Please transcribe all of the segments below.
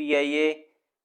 PIA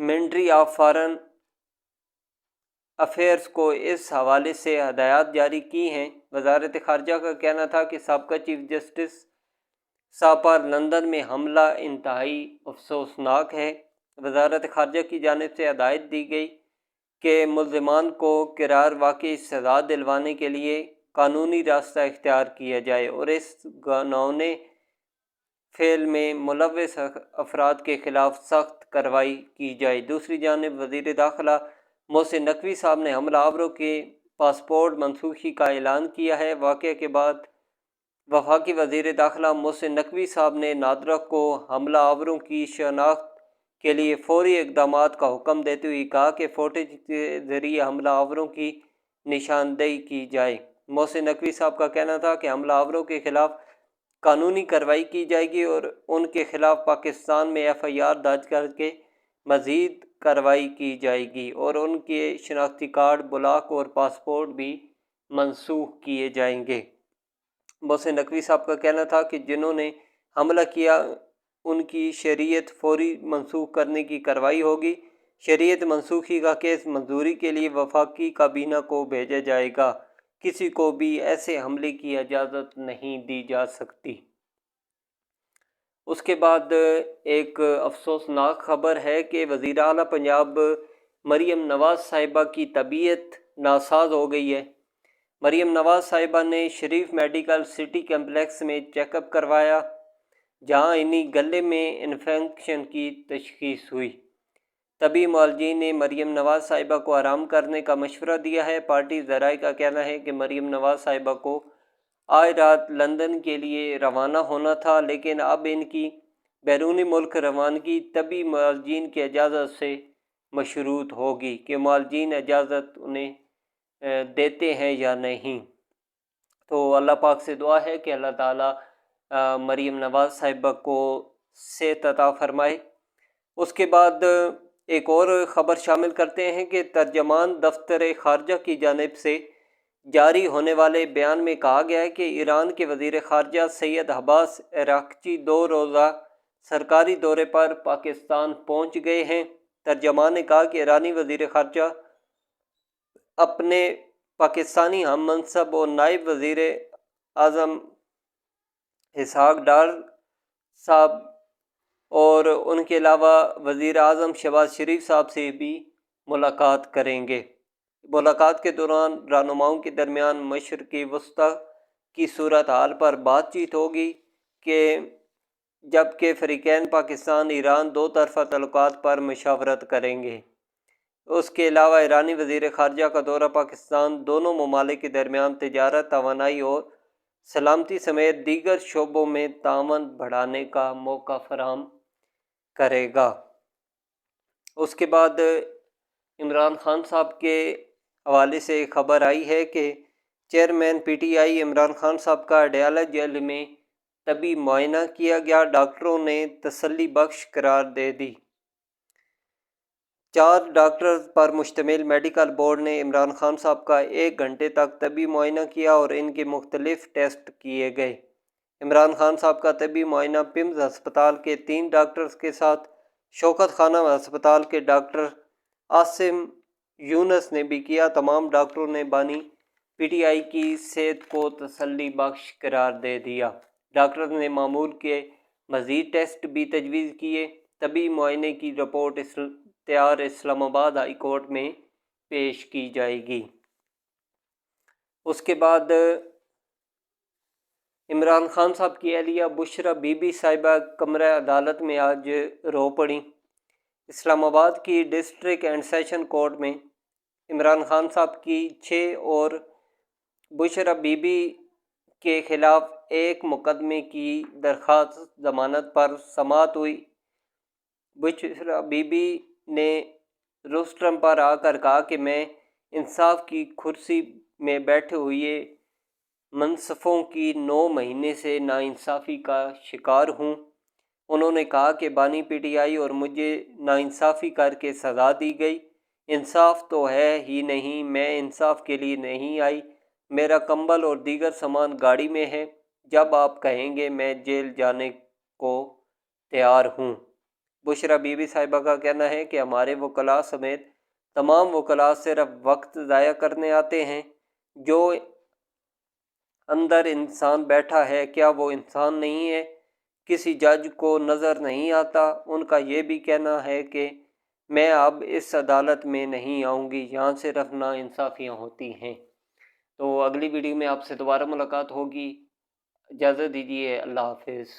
ministry of foreign affairs کو اس حوالے سے ہدایات جاری کی ہیں۔ وزارت خارجہ کا کہنا تھا کہ سابقہ چیف جسٹس صاحب پر لندن میں حملہ انتہائی افسوسناک ہے۔ وزارت خارجہ کی جانب سے ہدایت دی گئی کہ ملزمان کو کرار واقعی سزا دلوانے کے لیے قانونی راستہ اختیار کیا جائے اور اس گھناؤنے فعل میں ملوث افراد کے خلاف سخت کارروائی کی جائے۔ دوسری جانب وزیر داخلہ محسن نقوی صاحب نے حملہ آوروں کے پاسپورٹ منسوخی کا اعلان کیا ہے۔ واقعے کے بعد وفاقی وزیر داخلہ محسن نقوی صاحب نے نادرہ کو حملہ آوروں کی شناخت کے لیے فوری اقدامات کا حکم دیتے ہوئے کہا کہ فوٹیج کے ذریعے حملہ آوروں کی نشاندہی کی جائے۔ محسن نقوی صاحب کا کہنا تھا کہ حملہ آوروں کے خلاف قانونی کارروائی کی جائے گی اور ان کے خلاف پاکستان میں FIR درج کر کے مزید کارروائی کی جائے گی اور ان کے شناختی کارڈ، بلاک اور پاسپورٹ بھی منسوخ کیے جائیں گے۔ محسن نقوی صاحب کا کہنا تھا کہ جنہوں نے حملہ کیا ان کی شرعیت فوری منسوخ کرنے کی کارروائی ہوگی۔ شرعیت منسوخی کا کیس منظوری کے لیے وفاقی کابینہ کو بھیجا جائے گا۔ کسی کو بھی ایسے حملے کی اجازت نہیں دی جا سکتی۔ اس کے بعد ایک افسوسناک خبر ہے کہ وزیر اعلیٰ پنجاب مریم نواز صاحبہ کی طبیعت ناساز ہو گئی ہے۔ مریم نواز صاحبہ نے شریف میڈیکل سٹی کمپلیکس میں چیک اپ کروایا جہاں انہیں گلے میں انفیکشن کی تشخیص ہوئی۔ طبی معالجین نے مریم نواز صاحبہ کو آرام کرنے کا مشورہ دیا ہے۔ پارٹی ذرائع کا کہنا ہے کہ مریم نواز صاحبہ کو آج رات لندن کے لیے روانہ ہونا تھا لیکن اب ان کی بیرون ملک روانگی طبی معالجین کی اجازت سے مشروط ہوگی کہ معالجین اجازت انہیں دیتے ہیں یا نہیں۔ تو اللہ پاک سے دعا ہے کہ اللہ تعالیٰ مریم نواز صاحبہ کو صحت عطا فرمائے۔ اس کے بعد ایک اور خبر شامل کرتے ہیں کہ ترجمان دفتر خارجہ کی جانب سے جاری ہونے والے بیان میں کہا گیا ہے کہ ایران کے وزیر خارجہ سید عباس عراقچی 2 روزہ سرکاری دورے پر پاکستان پہنچ گئے ہیں۔ ترجمان نے کہا کہ ایرانی وزیر خارجہ اپنے پاکستانی ہم منصب اور نائب وزیر اعظم اسحاق ڈار صاحب اور ان کے علاوہ وزیر اعظم شہباز شریف صاحب سے بھی ملاقات کریں گے۔ ملاقات کے دوران رہنماؤں کے درمیان مشرقی وسطی کی صورتحال پر بات چیت ہوگی کہ جبکہ فریقین پاکستان ایران 2 طرفہ تعلقات پر مشاورت کریں گے۔ اس کے علاوہ ایرانی وزیر خارجہ کا دورہ پاکستان دونوں ممالک کے درمیان تجارت، توانائی اور سلامتی سمیت دیگر شعبوں میں تعاون بڑھانے کا موقع فراہم کرے گا۔ اس کے بعد عمران خان صاحب کے حوالے سے ایک خبر آئی ہے کہ چیئرمین PTI عمران خان صاحب کا اڈیالہ جیل میں طبی معائنہ کیا گیا، ڈاکٹروں نے تسلی بخش قرار دے دی۔ 4 ڈاکٹرز پر مشتمل میڈیکل بورڈ نے عمران خان صاحب کا 1 گھنٹے تک طبی معائنہ کیا اور ان کے مختلف ٹیسٹ کیے گئے۔ عمران خان صاحب کا طبی معائنہ پمز ہسپتال کے 3 ڈاکٹرز کے ساتھ شوکت خانہ ہسپتال کے ڈاکٹر عاصم یونس نے بھی کیا۔ تمام ڈاکٹروں نے بانی PTI کی صحت کو تسلی بخش قرار دے دیا۔ ڈاکٹرز نے معمول کے مزید ٹیسٹ بھی تجویز کیے۔ طبی معائنے کی رپورٹ تیار اسلام آباد ہائی کورٹ میں پیش کی جائے گی۔ اس کے بعد عمران خان صاحب کی اہلیہ بشرا بی بی صاحبہ کمرہ عدالت میں آج رو پڑیں۔ اسلام آباد کی ڈسٹرکٹ اینڈ سیشن کورٹ میں عمران خان صاحب کی 6 اور بشرا بی بی کے خلاف ایک مقدمے کی درخواست ضمانت پر سماعت ہوئی۔ بشرا بی بی نے روسٹرم پر آ کر کہا کہ میں انصاف کی کرسی میں بیٹھے ہوئے منصفوں کی 9 مہینے سے ناانصافی کا شکار ہوں۔ انہوں نے کہا کہ بانی PTI اور مجھے ناانصافی کر کے سزا دی گئی، انصاف تو ہے ہی نہیں، میں انصاف کے لیے نہیں آئی، میرا کمبل اور دیگر سامان گاڑی میں ہے، جب آپ کہیں گے میں جیل جانے کو تیار ہوں۔ بشرا بی بی صاحبہ کا کہنا ہے کہ ہمارے وکلاء سمیت تمام وکلاء صرف وقت ضائع کرنے آتے ہیں۔ جو اندر انسان بیٹھا ہے کیا وہ انسان نہیں ہے؟ کسی جج کو نظر نہیں آتا؟ ان کا یہ بھی کہنا ہے کہ میں اب اس عدالت میں نہیں آؤں گی، یہاں صرف ناانصافیاں ہوتی ہیں۔ تو اگلی ویڈیو میں آپ سے دوبارہ ملاقات ہوگی، اجازت دیجیے، اللہ حافظ۔